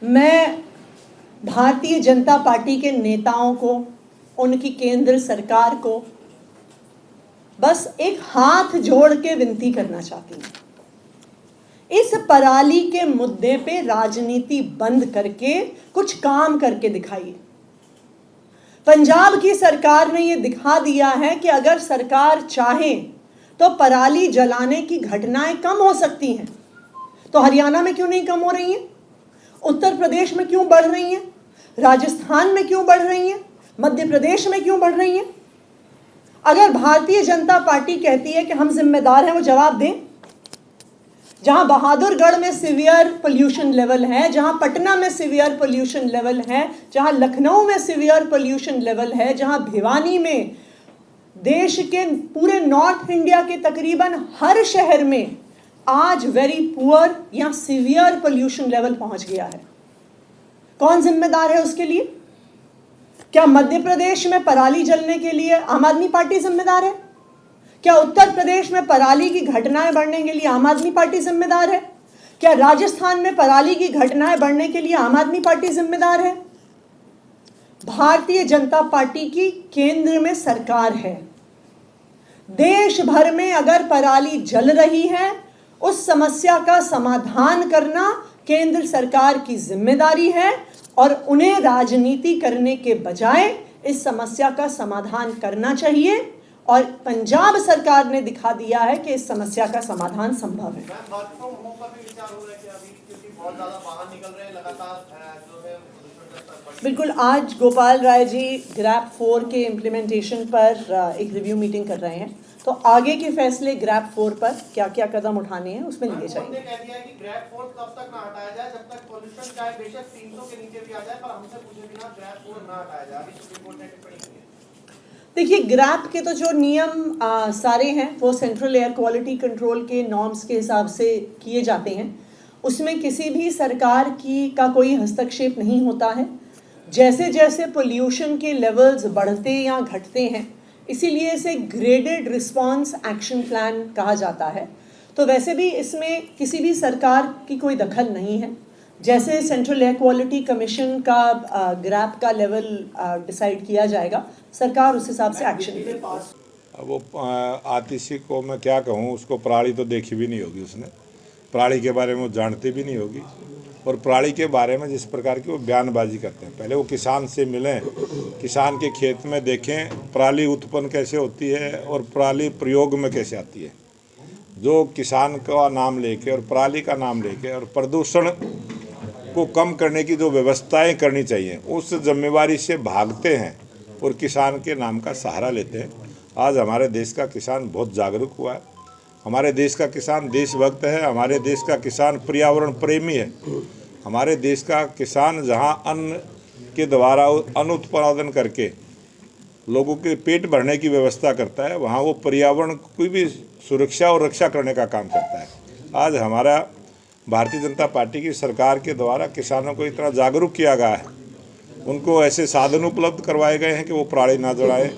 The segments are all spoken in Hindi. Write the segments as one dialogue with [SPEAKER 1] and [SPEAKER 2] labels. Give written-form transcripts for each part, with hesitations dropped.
[SPEAKER 1] मैं भारतीय जनता पार्टी के नेताओं को, उनकी केंद्र सरकार को बस एक हाथ जोड़ के विनती करना चाहती हूं। इस पराली के मुद्दे पे राजनीति बंद करके कुछ काम करके दिखाइए। पंजाब की सरकार ने यह दिखा दिया है कि अगर सरकार चाहे तो पराली जलाने की घटनाएं कम हो सकती हैं। तो हरियाणा में क्यों नहीं कम हो रही हैं? उत्तर प्रदेश में क्यों बढ़ रही हैं? राजस्थान में क्यों बढ़ रही हैं? मध्य प्रदेश में क्यों बढ़ रही हैं? अगर भारतीय जनता पार्टी कहती है कि हम जिम्मेदार हैं, वो जवाब दें। जहां बहादुरगढ़ में सीवियर पोल्यूशन लेवल है, जहां पटना में सीवियर पोल्यूशन लेवल है, जहां लखनऊ में सीवियर पोल्यूशन लेवल है, जहां भिवानी में, देश के पूरे नॉर्थ इंडिया के तकरीबन हर शहर में आज वेरी पुअर या सीवियर पोल्यूशन लेवल पहुंच गया है। कौन जिम्मेदार है उसके लिए? क्या मध्य प्रदेश में पराली जलने के लिए आम आदमी पार्टी जिम्मेदार है? क्या उत्तर प्रदेश में पराली की घटनाएं बढ़ने के लिए आम आदमी पार्टी जिम्मेदार है? क्या राजस्थान में पराली की घटनाएं बढ़ने के लिए आम आदमी पार्टी जिम्मेदार है? भारतीय जनता पार्टी की केंद्र में सरकार है। देश भर में अगर पराली जल रही है, उस समस्या का समाधान करना केंद्र सरकार की जिम्मेदारी है और उन्हें राजनीति करने के बजाय इस समस्या का समाधान करना चाहिए। और पंजाब सरकार ने दिखा दिया है कि इस समस्या का समाधान संभव है। बिल्कुल, आज गोपाल राय जी ग्रैप 4 के इम्प्लीमेंटेशन पर एक रिव्यू मीटिंग कर रहे हैं, तो आगे के फैसले ग्रैप 4 पर क्या क्या कदम उठाने हैं उसमें लिए जाएंगे।
[SPEAKER 2] कह दिया है कि ग्रैप 4 तब तक ना हटाया जाए जब तक पॉल्यूशन चाहे बेशक 300 के नीचे भी आ जाए, पर हमसे पूछे बिना ग्रैप 4 ना हटाया जाए। अभी सुप्रीम कोर्ट ने टिप्पणी की है।
[SPEAKER 1] देखिए, ग्रैप के तो जो नियम सारे हैं वो सेंट्रल एयर क्वालिटी कंट्रोल के नॉर्म्स के हिसाब से किए जाते हैं। उसमें किसी भी सरकार का कोई हस्तक्षेप नहीं होता है। जैसे जैसे पोल्यूशन के लेवल्स बढ़ते या घटते हैं, इसीलिए इसे ग्रेडेड रिस्पॉन्स एक्शन प्लान कहा जाता है। तो वैसे भी इसमें किसी भी सरकार की कोई दखल नहीं है। जैसे सेंट्रल एयर क्वालिटी कमीशन का ग्रैप का लेवल डिसाइड किया जाएगा, सरकार उस हिसाब से एक्शन लेगी।
[SPEAKER 3] वो आतिशी को मैं क्या कहूँ, उसको पराली तो देखी भी नहीं होगी, उसने पराली के बारे में वो जानती भी नहीं होगी। और पराली के बारे में जिस प्रकार की वो बयानबाजी करते हैं, पहले वो किसान से मिलें, किसान के खेत में देखें पराली उत्पन्न कैसे होती है और पराली प्रयोग में कैसे आती है। जो किसान का नाम लेके और पराली का नाम लेके और प्रदूषण को कम करने की जो व्यवस्थाएं करनी चाहिए, उस जिम्मेवारी से भागते हैं और किसान के नाम का सहारा लेते हैं। आज हमारे देश का किसान बहुत जागरूक हुआ है। हमारे देश का किसान देशभक्त है। हमारे देश का किसान पर्यावरण प्रेमी है। हमारे देश का किसान जहां अन्न के द्वारा अन्न उत्पादन करके लोगों के पेट भरने की व्यवस्था करता है, वहां वो पर्यावरण की भी सुरक्षा और रक्षा करने का काम करता है। आज हमारा भारतीय जनता पार्टी की सरकार के द्वारा किसानों को इतना जागरूक किया गया है, उनको ऐसे साधन उपलब्ध करवाए गए हैं कि वो पराली ना जलाएं।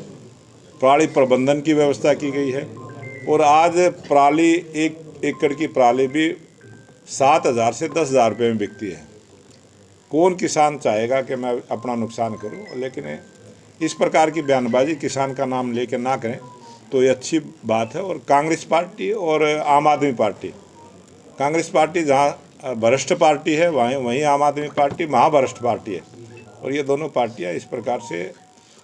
[SPEAKER 3] पराली प्रबंधन की व्यवस्था की गई है और आज पराली 1 एकड़ की पराली भी 7,000 से 10,000 रुपये में बिकती है। कौन किसान चाहेगा कि मैं अपना नुकसान करूं? लेकिन इस प्रकार की बयानबाजी किसान का नाम लेकर ना करें तो ये अच्छी बात है। और कांग्रेस पार्टी और आम आदमी पार्टी, कांग्रेस पार्टी जहाँ भ्रष्ट पार्टी है, वहीं आम आदमी पार्टी महाभ्रष्ट पार्टी है। और ये दोनों पार्टियाँ इस प्रकार से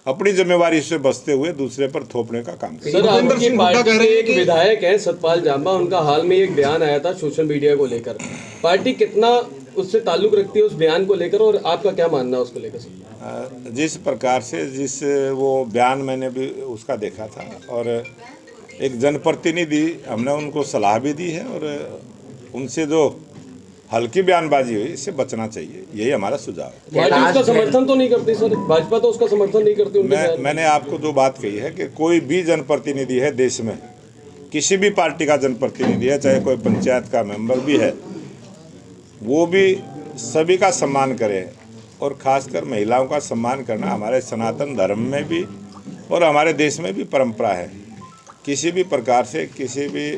[SPEAKER 3] अपनी जिम्मेवारी से बचते हुए दूसरे पर थोपने का काम करते हैं।
[SPEAKER 4] सर, आपकी पार्टी के एक विधायक हैं सतपाल जांबा, उनका हाल में एक बयान आया था सोशल मीडिया को लेकर। पार्टी कितना उससे ताल्लुक रखती है उस बयान को लेकर, और आपका क्या मानना है उसको लेकर?
[SPEAKER 3] जिस प्रकार से वो बयान मैंने भी उसका देखा था, और एक जनप्रतिनिधि हमने उनको सलाह भी दी है और उनसे जो हल्की बयानबाजी हुई इससे बचना चाहिए, यही हमारा सुझाव है।
[SPEAKER 4] भाजपा उसका समर्थन तो नहीं करती सर, भाजपा तो उसका समर्थन नहीं करती।
[SPEAKER 3] मैंने आपको जो बात कही है कि कोई भी जनप्रतिनिधि है देश में, किसी भी पार्टी का जनप्रतिनिधि है, चाहे कोई पंचायत का मेंबर भी है, वो भी सभी का सम्मान करे और खासकर महिलाओं का सम्मान करना हमारे सनातन धर्म में भी और हमारे देश में भी परंपरा है। किसी भी प्रकार से किसी भी